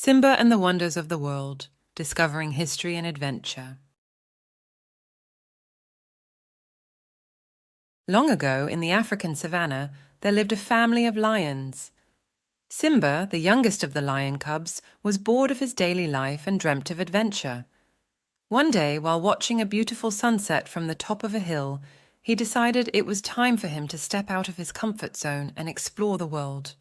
Simba and the Wonders of the World, Discovering History and Adventure. Long ago, in the African savannah, there lived a family of lions. Simba, the youngest of the lion cubs, was bored of his daily life and dreamt of adventure. One day, while watching a beautiful sunset from the top of a hill, he decided it was time for him to step out of his comfort zone and explore the world.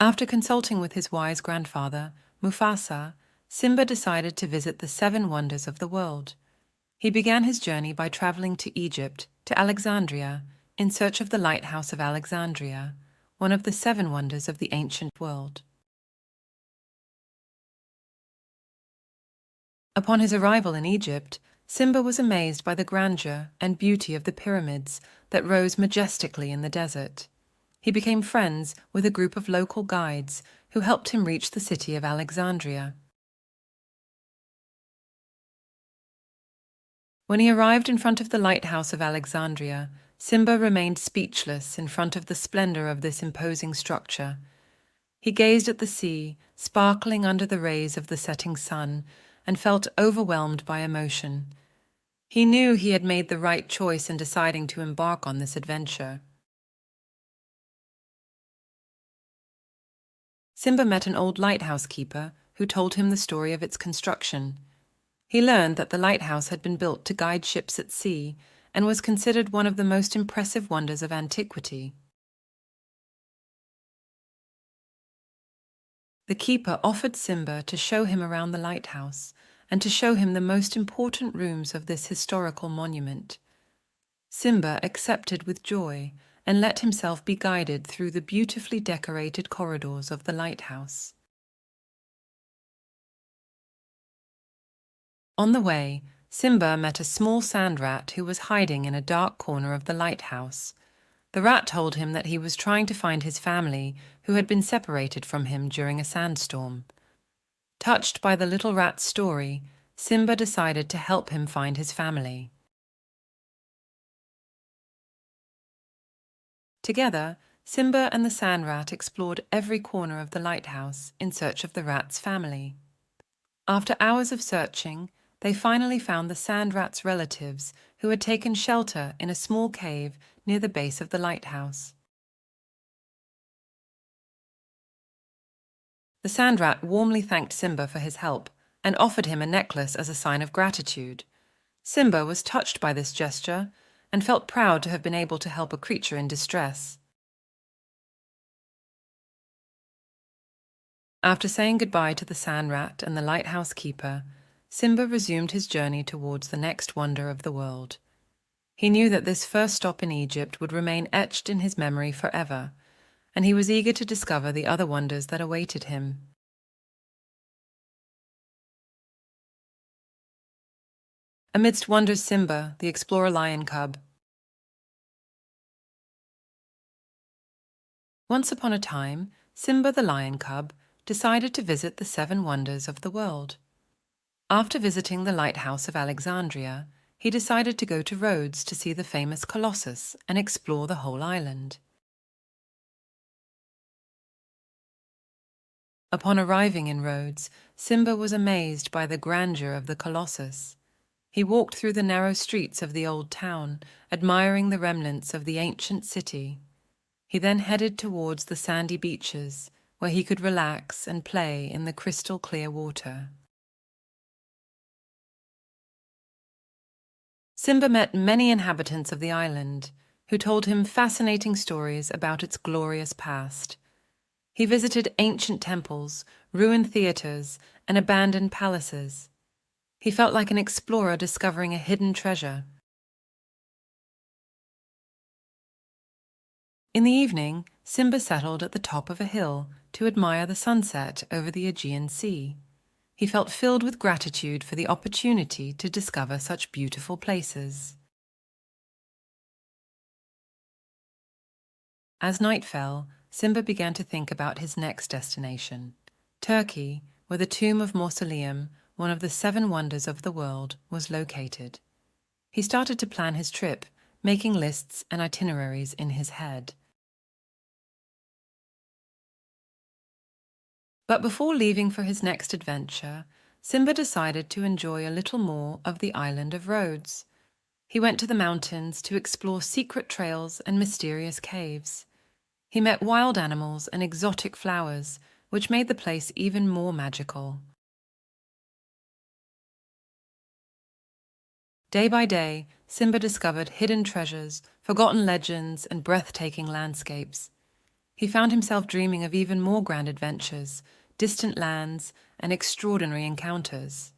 After consulting with his wise grandfather, Mufasa, Simba decided to visit the 7 wonders of the world. He began his journey by traveling to Egypt, to Alexandria, in search of the lighthouse of Alexandria, one of the 7 wonders of the ancient world. Upon his arrival in Egypt, Simba was amazed by the grandeur and beauty of the pyramids that rose majestically in the desert. He became friends with a group of local guides who helped him reach the city of Alexandria. When he arrived in front of the lighthouse of Alexandria, Simba remained speechless in front of the splendor of this imposing structure. He gazed at the sea, sparkling under the rays of the setting sun, and felt overwhelmed by emotion. He knew he had made the right choice in deciding to embark on this adventure. Simba met an old lighthouse keeper who told him the story of its construction. He learned that the lighthouse had been built to guide ships at sea and was considered one of the most impressive wonders of antiquity. The keeper offered Simba to show him around the lighthouse and to show him the most important rooms of this historical monument. Simba accepted with joy and let himself be guided through the beautifully decorated corridors of the lighthouse. On the way, Simba met a small sand rat who was hiding in a dark corner of the lighthouse. The rat told him that he was trying to find his family who had been separated from him during a sandstorm. Touched by the little rat's story, Simba decided to help him find his family. Together, Simba and the sand rat explored every corner of the lighthouse in search of the rat's family. After hours of searching, they finally found the sand rat's relatives who had taken shelter in a small cave near the base of the lighthouse. The sand rat warmly thanked Simba for his help and offered him a necklace as a sign of gratitude. Simba was touched by this gesture and felt proud to have been able to help a creature in distress. After saying goodbye to the sand rat and the lighthouse keeper, Simba resumed his journey towards the next wonder of the world. He knew that this first stop in Egypt would remain etched in his memory forever, and he was eager to discover the other wonders that awaited him. Amidst wonders Simba, the explorer lion cub. Once upon a time, Simba the lion cub decided to visit the 7 wonders of the world. After visiting the lighthouse of Alexandria, he decided to go to Rhodes to see the famous Colossus and explore the whole island. Upon arriving in Rhodes, Simba was amazed by the grandeur of the Colossus. He walked through the narrow streets of the old town, admiring the remnants of the ancient city. He then headed towards the sandy beaches, where he could relax and play in the crystal clear water. Simba met many inhabitants of the island, who told him fascinating stories about its glorious past. He visited ancient temples, ruined theaters, and abandoned palaces. He felt like an explorer discovering a hidden treasure. In the evening, Simba settled at the top of a hill to admire the sunset over the Aegean Sea. He felt filled with gratitude for the opportunity to discover such beautiful places. As night fell, Simba began to think about his next destination, Turkey, where the tomb of Mausoleum, one of the 7 wonders of the world, was located. He started to plan his trip, making lists and itineraries in his head. But before leaving for his next adventure, Simba decided to enjoy a little more of the island of Rhodes. He went to the mountains to explore secret trails and mysterious caves. He met wild animals and exotic flowers, which made the place even more magical. Day by day, Simba discovered hidden treasures, forgotten legends, and breathtaking landscapes. He found himself dreaming of even more grand adventures, distant lands, and extraordinary encounters.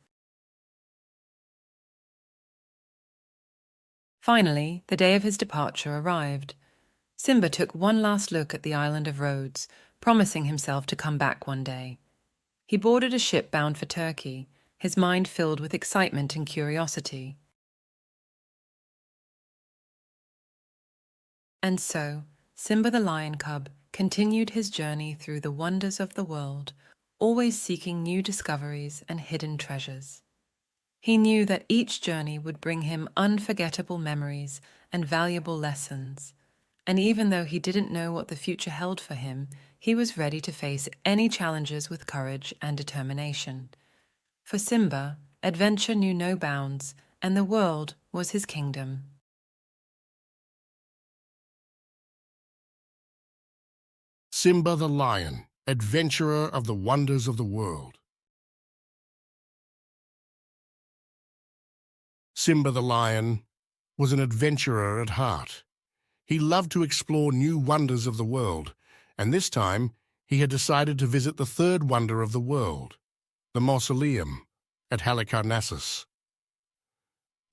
Finally, the day of his departure arrived. Simba took one last look at the island of Rhodes, promising himself to come back one day. He boarded a ship bound for Turkey, his mind filled with excitement and curiosity. And so, Simba the lion cub continued his journey through the wonders of the world, always seeking new discoveries and hidden treasures. He knew that each journey would bring him unforgettable memories and valuable lessons. And even though he didn't know what the future held for him, he was ready to face any challenges with courage and determination. For Simba, adventure knew no bounds, and the world was his kingdom. Simba the lion, adventurer of the wonders of the world. Simba the lion was an adventurer at heart. He loved to explore new wonders of the world, and this time he had decided to visit the third wonder of the world, the mausoleum at Halicarnassus.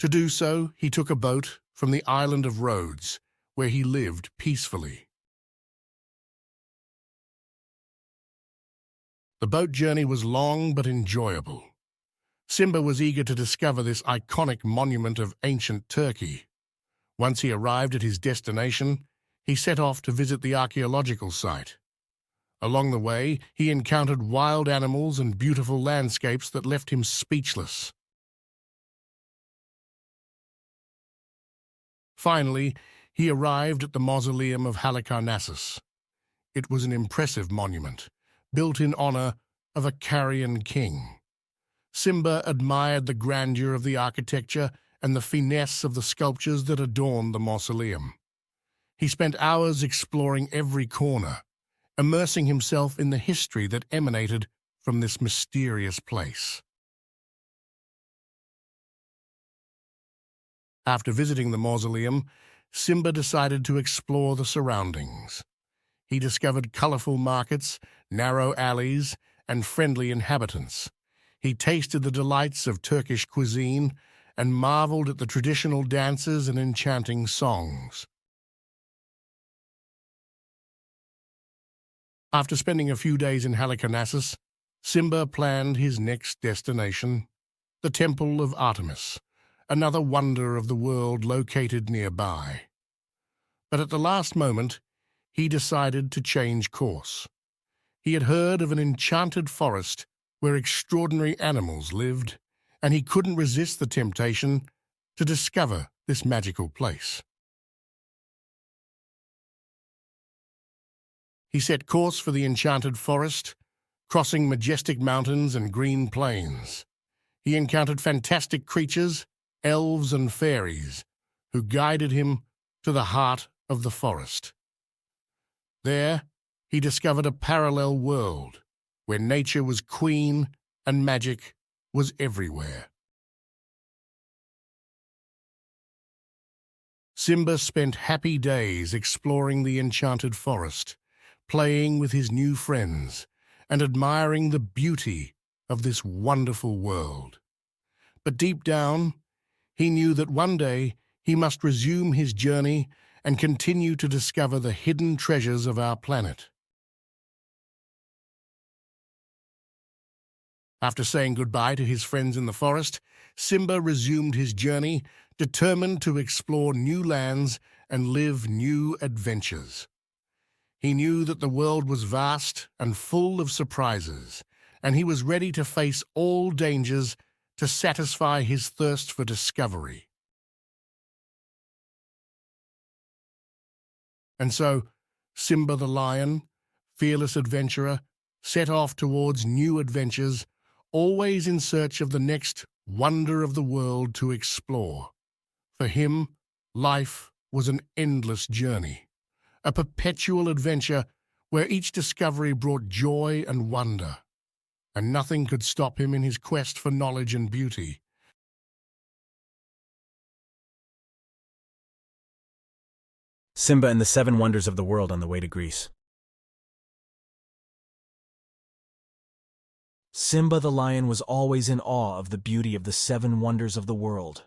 To do so, he took a boat from the island of Rhodes, where he lived peacefully. The boat journey was long but enjoyable. Simba was eager to discover this iconic monument of ancient Turkey. Once he arrived at his destination, he set off to visit the archaeological site. Along the way, he encountered wild animals and beautiful landscapes that left him speechless. Finally, he arrived at the mausoleum of Halicarnassus. It was an impressive monument, built in honor of a Carian king. Simba admired the grandeur of the architecture and the finesse of the sculptures that adorned the mausoleum. He spent hours exploring every corner, immersing himself in the history that emanated from this mysterious place. After visiting the mausoleum, Simba decided to explore the surroundings. He discovered colorful markets, narrow alleys, and friendly inhabitants. He tasted the delights of Turkish cuisine and marveled at the traditional dances and enchanting songs. After spending a few days in Halicarnassus, Simba planned his next destination, the Temple of Artemis, another wonder of the world located nearby. But at the last moment, he decided to change course. He had heard of an enchanted forest where extraordinary animals lived, and he couldn't resist the temptation to discover this magical place. He set course for the enchanted forest, crossing majestic mountains and green plains. He encountered fantastic creatures, elves and fairies, who guided him to the heart of the forest. There, he discovered a parallel world, where nature was queen and magic was everywhere. Simba spent happy days exploring the enchanted forest, playing with his new friends, and admiring the beauty of this wonderful world. But deep down, he knew that one day he must resume his journey and continue to discover the hidden treasures of our planet. After saying goodbye to his friends in the forest, Simba resumed his journey, determined to explore new lands and live new adventures. He knew that the world was vast and full of surprises, and he was ready to face all dangers to satisfy his thirst for discovery. And so, Simba the lion, fearless adventurer, set off towards new adventures, always in search of the next wonder of the world to explore. For him, life was an endless journey, a perpetual adventure where each discovery brought joy and wonder, and nothing could stop him in his quest for knowledge and beauty. Simba and the Seven Wonders of the World on the way to Greece. Simba the lion was always in awe of the beauty of the seven wonders of the world.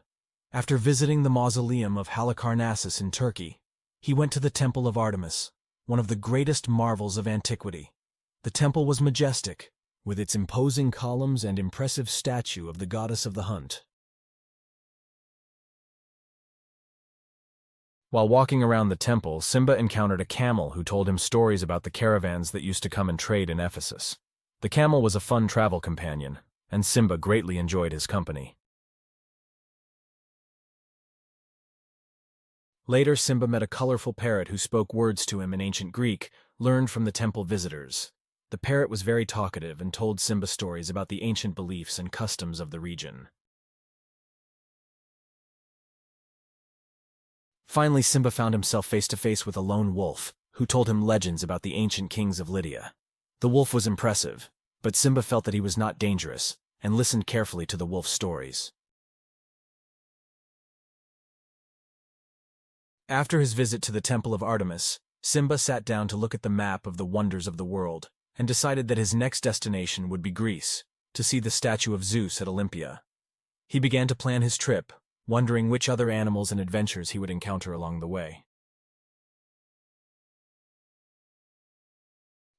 After visiting the mausoleum of Halicarnassus in Turkey, he went to the Temple of Artemis, one of the greatest marvels of antiquity. The temple was majestic, with its imposing columns and impressive statue of the goddess of the hunt. While walking around the temple, Simba encountered a camel who told him stories about the caravans that used to come and trade in Ephesus. The camel was a fun travel companion, and Simba greatly enjoyed his company. Later, Simba met a colorful parrot who spoke words to him in ancient Greek, learned from the temple visitors. The parrot was very talkative and told Simba stories about the ancient beliefs and customs of the region. Finally, Simba found himself face to face with a lone wolf, who told him legends about the ancient kings of Lydia. The wolf was impressive, but Simba felt that he was not dangerous, and listened carefully to the wolf's stories. After his visit to the Temple of Artemis, Simba sat down to look at the map of the wonders of the world, and decided that his next destination would be Greece, to see the statue of Zeus at Olympia. He began to plan his trip, wondering which other animals and adventures he would encounter along the way.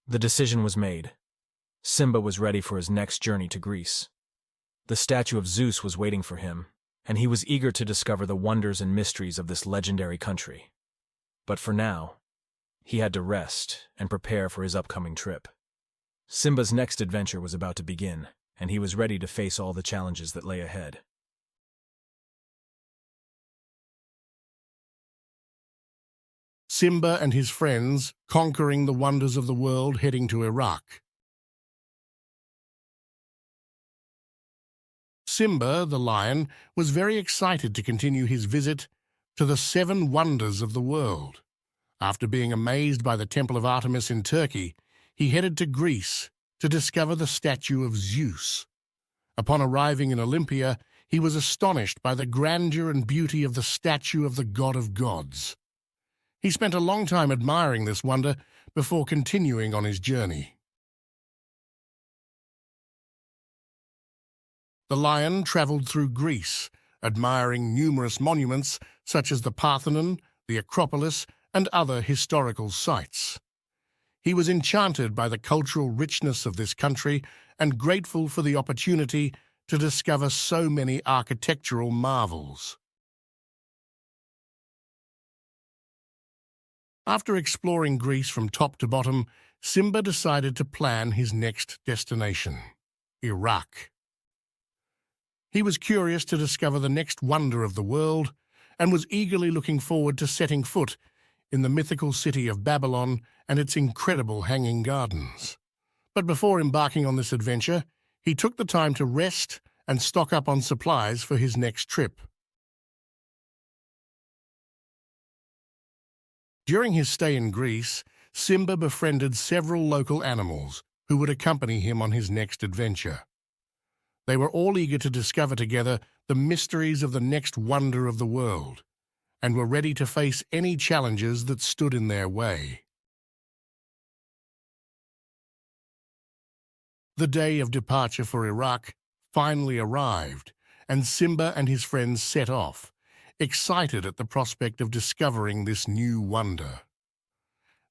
The decision was made. Simba was ready for his next journey to Greece. The statue of Zeus was waiting for him, and he was eager to discover the wonders and mysteries of this legendary country. But for now, he had to rest and prepare for his upcoming trip. Simba's next adventure was about to begin, and he was ready to face all the challenges that lay ahead. Simba and his friends conquering the wonders of the world, heading to Iraq. Simba, the lion, was very excited to continue his visit to the seven wonders of the world. After being amazed by the Temple of Artemis in Turkey, he headed to Greece to discover the statue of Zeus. Upon arriving in Olympia, he was astonished by the grandeur and beauty of the statue of the god of gods. He spent a long time admiring this wonder before continuing on his journey. The lion traveled through Greece, admiring numerous monuments such as the Parthenon, the Acropolis, and other historical sites. He was enchanted by the cultural richness of this country and grateful for the opportunity to discover so many architectural marvels. After exploring Greece from top to bottom, Simba decided to plan his next destination, Iraq. He was curious to discover the next wonder of the world and was eagerly looking forward to setting foot in the mythical city of Babylon and its incredible hanging gardens. But before embarking on this adventure, he took the time to rest and stock up on supplies for his next trip. During his stay in Greece, Simba befriended several local animals who would accompany him on his next adventure. They were all eager to discover together the mysteries of the next wonder of the world, and were ready to face any challenges that stood in their way. The day of departure for Iraq finally arrived, and Simba and his friends set off, excited at the prospect of discovering this new wonder.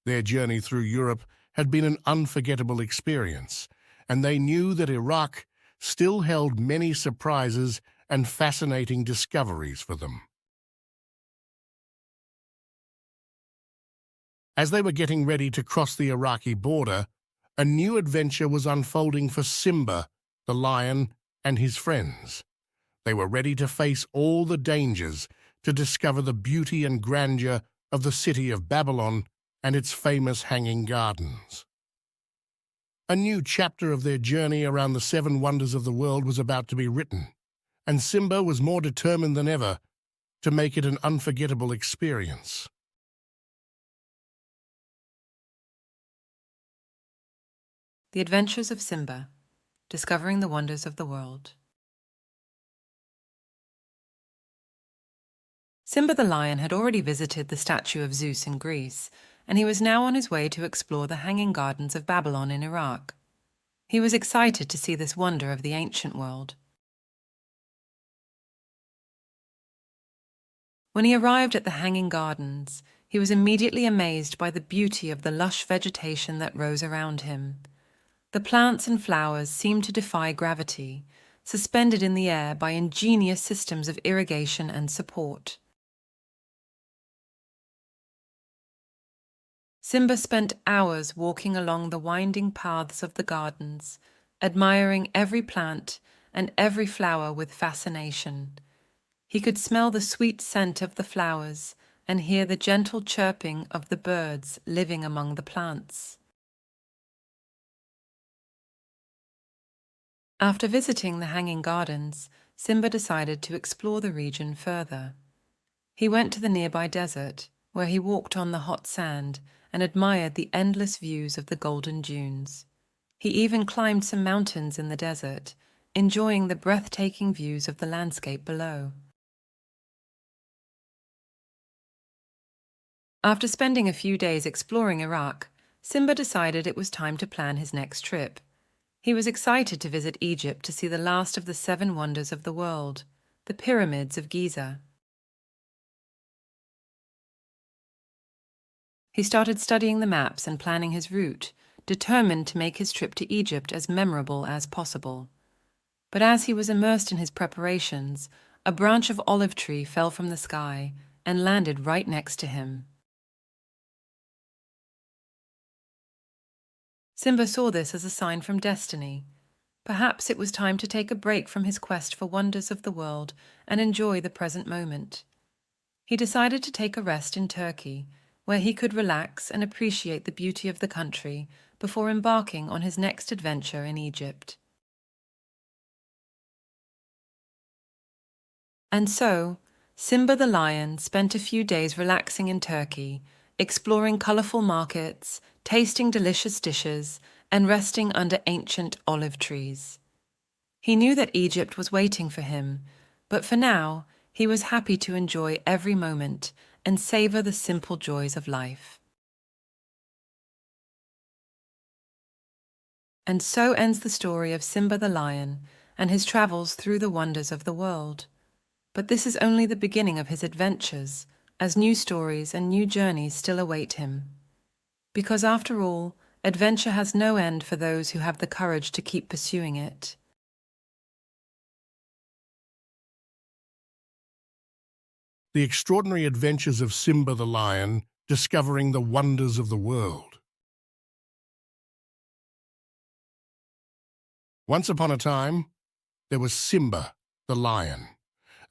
Their journey through Europe had been an unforgettable experience, and they knew that Iraq still held many surprises and fascinating discoveries for them. As they were getting ready to cross the Iraqi border, a new adventure was unfolding for Simba, the lion, and his friends. They were ready to face all the dangers to discover the beauty and grandeur of the city of Babylon and its famous hanging gardens. A new chapter of their journey around the seven wonders of the world was about to be written, and Simba was more determined than ever to make it an unforgettable experience. The Adventures of Simba, Discovering the Wonders of the World. Simba the lion had already visited the statue of Zeus in Greece, and he was now on his way to explore the Hanging Gardens of Babylon in Iraq. He was excited to see this wonder of the ancient world. When he arrived at the Hanging Gardens, he was immediately amazed by the beauty of the lush vegetation that rose around him. The plants and flowers seemed to defy gravity, suspended in the air by ingenious systems of irrigation and support. Simba spent hours walking along the winding paths of the gardens, admiring every plant and every flower with fascination. He could smell the sweet scent of the flowers and hear the gentle chirping of the birds living among the plants. After visiting the Hanging Gardens, Simba decided to explore the region further. He went to the nearby desert, where he walked on the hot sand and admired the endless views of the golden dunes. He even climbed some mountains in the desert, enjoying the breathtaking views of the landscape below. After spending a few days exploring Iraq, Simba decided it was time to plan his next trip. He was excited to visit Egypt to see the last of the seven wonders of the world, the pyramids of Giza. He started studying the maps and planning his route, determined to make his trip to Egypt as memorable as possible. But as he was immersed in his preparations, a branch of olive tree fell from the sky and landed right next to him. Simba saw this as a sign from destiny. Perhaps it was time to take a break from his quest for wonders of the world and enjoy the present moment. He decided to take a rest in Turkey, where he could relax and appreciate the beauty of the country before embarking on his next adventure in Egypt. And so, Simba the lion spent a few days relaxing in Turkey, exploring colorful markets, tasting delicious dishes, and resting under ancient olive trees. He knew that Egypt was waiting for him, but for now, he was happy to enjoy every moment and savor the simple joys of life. And so ends the story of Simba the lion and his travels through the wonders of the world. But this is only the beginning of his adventures, as new stories and new journeys still await him. Because after all, adventure has no end for those who have the courage to keep pursuing it. The extraordinary adventures of Simba the lion, discovering the wonders of the world. Once upon a time, there was Simba the lion,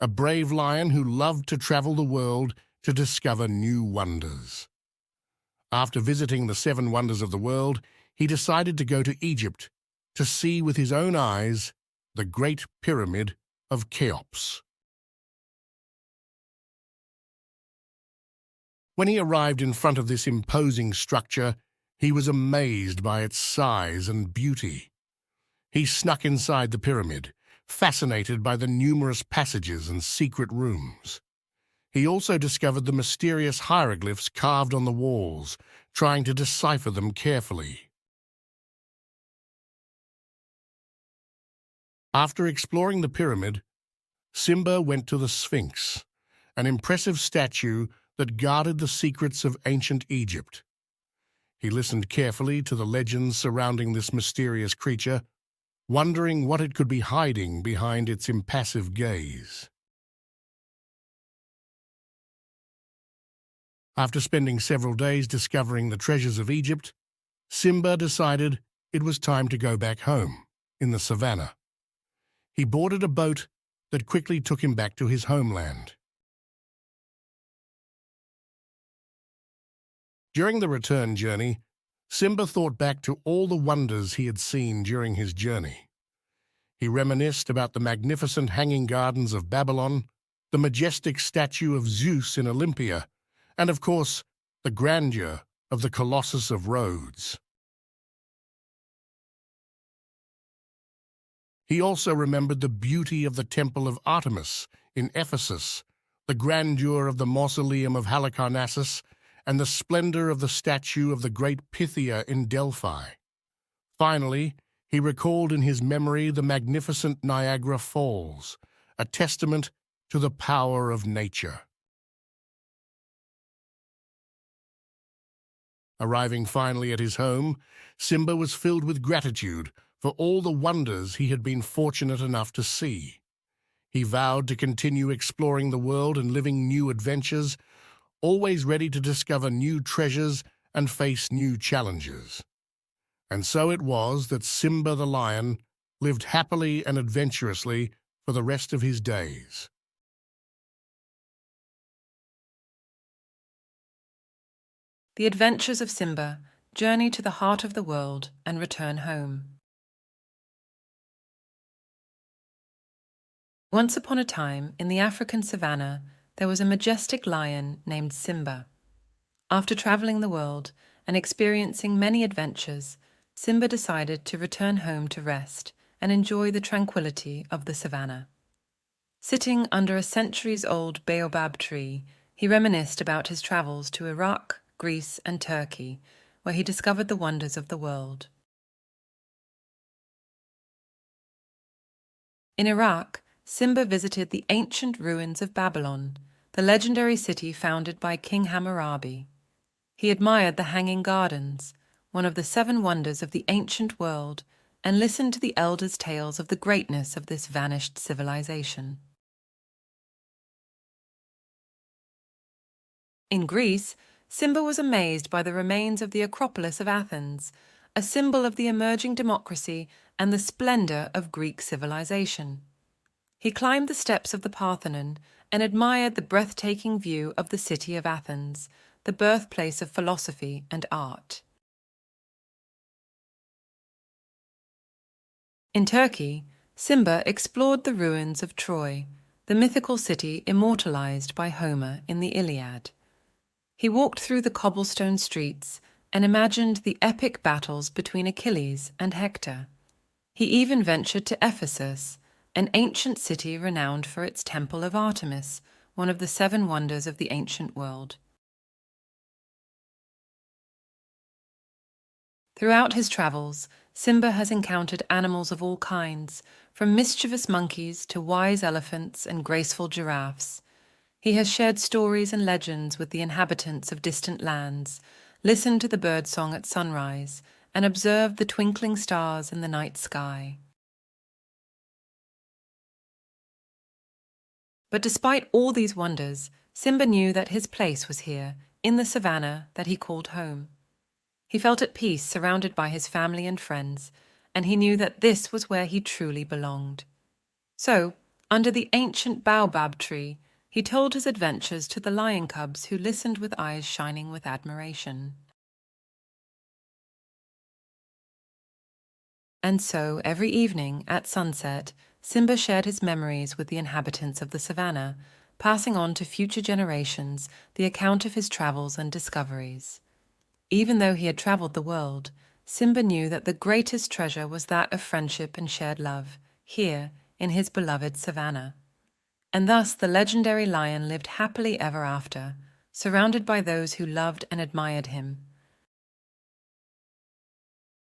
a brave lion who loved to travel the world to discover new wonders. After visiting the seven wonders of the world, he decided to go to Egypt to see with his own eyes the Great Pyramid of Cheops. When he arrived in front of this imposing structure, he was amazed by its size and beauty. He snuck inside the pyramid, fascinated by the numerous passages and secret rooms. He also discovered the mysterious hieroglyphs carved on the walls, trying to decipher them carefully. After exploring the pyramid, Simba went to the Sphinx, an impressive statue that guarded the secrets of ancient Egypt. He listened carefully to the legends surrounding this mysterious creature, wondering what it could be hiding behind its impassive gaze. After spending several days discovering the treasures of Egypt, Simba decided it was time to go back home, in the savannah. He boarded a boat that quickly took him back to his homeland. During the return journey, Simba thought back to all the wonders he had seen during his journey. He reminisced about the magnificent hanging gardens of Babylon, the majestic statue of Zeus in Olympia, and, of course, the grandeur of the Colossus of Rhodes. He also remembered the beauty of the Temple of Artemis in Ephesus, the grandeur of the mausoleum of Halicarnassus, and the splendor of the statue of the great Pythia in Delphi. Finally, he recalled in his memory the magnificent Niagara Falls, a testament to the power of nature. Arriving finally at his home, Simba was filled with gratitude for all the wonders he had been fortunate enough to see. He vowed to continue exploring the world and living new adventures, always ready to discover new treasures and face new challenges. And so it was that Simba the lion lived happily and adventurously for the rest of his days. The Adventures of Simba, Journey to the Heart of the World and Return Home. Once upon a time, in the African savannah, there was a majestic lion named Simba. After traveling the world and experiencing many adventures, Simba decided to return home to rest and enjoy the tranquility of the savannah. Sitting under a centuries-old baobab tree, he reminisced about his travels to Iraq, Greece, and Turkey, where he discovered the wonders of the world. In Iraq, Simba visited the ancient ruins of Babylon, the legendary city founded by King Hammurabi. He admired the Hanging Gardens, one of the 7 wonders of the ancient world, and listened to the elders' tales of the greatness of this vanished civilization. In Greece, Simba was amazed by the remains of the Acropolis of Athens, a symbol of the emerging democracy and the splendor of Greek civilization. He climbed the steps of the Parthenon and admired the breathtaking view of the city of Athens, the birthplace of philosophy and art. In Turkey, Simba explored the ruins of Troy, the mythical city immortalized by Homer in the Iliad. He walked through the cobblestone streets and imagined the epic battles between Achilles and Hector. He even ventured to Ephesus, an ancient city renowned for its Temple of Artemis, one of the 7 wonders of the ancient world. Throughout his travels, Simba has encountered animals of all kinds, from mischievous monkeys to wise elephants and graceful giraffes. He has shared stories and legends with the inhabitants of distant lands, listened to the birdsong at sunrise, and observed the twinkling stars in the night sky. But despite all these wonders, Simba knew that his place was here, in the savannah that he called home. He felt at peace surrounded by his family and friends, and he knew that this was where he truly belonged. So, under the ancient baobab tree, he told his adventures to the lion cubs who listened with eyes shining with admiration. And so, every evening, at sunset, Simba shared his memories with the inhabitants of the savannah, passing on to future generations the account of his travels and discoveries. Even though he had traveled the world, Simba knew that the greatest treasure was that of friendship and shared love, here in his beloved savannah. And thus the legendary lion lived happily ever after, surrounded by those who loved and admired him,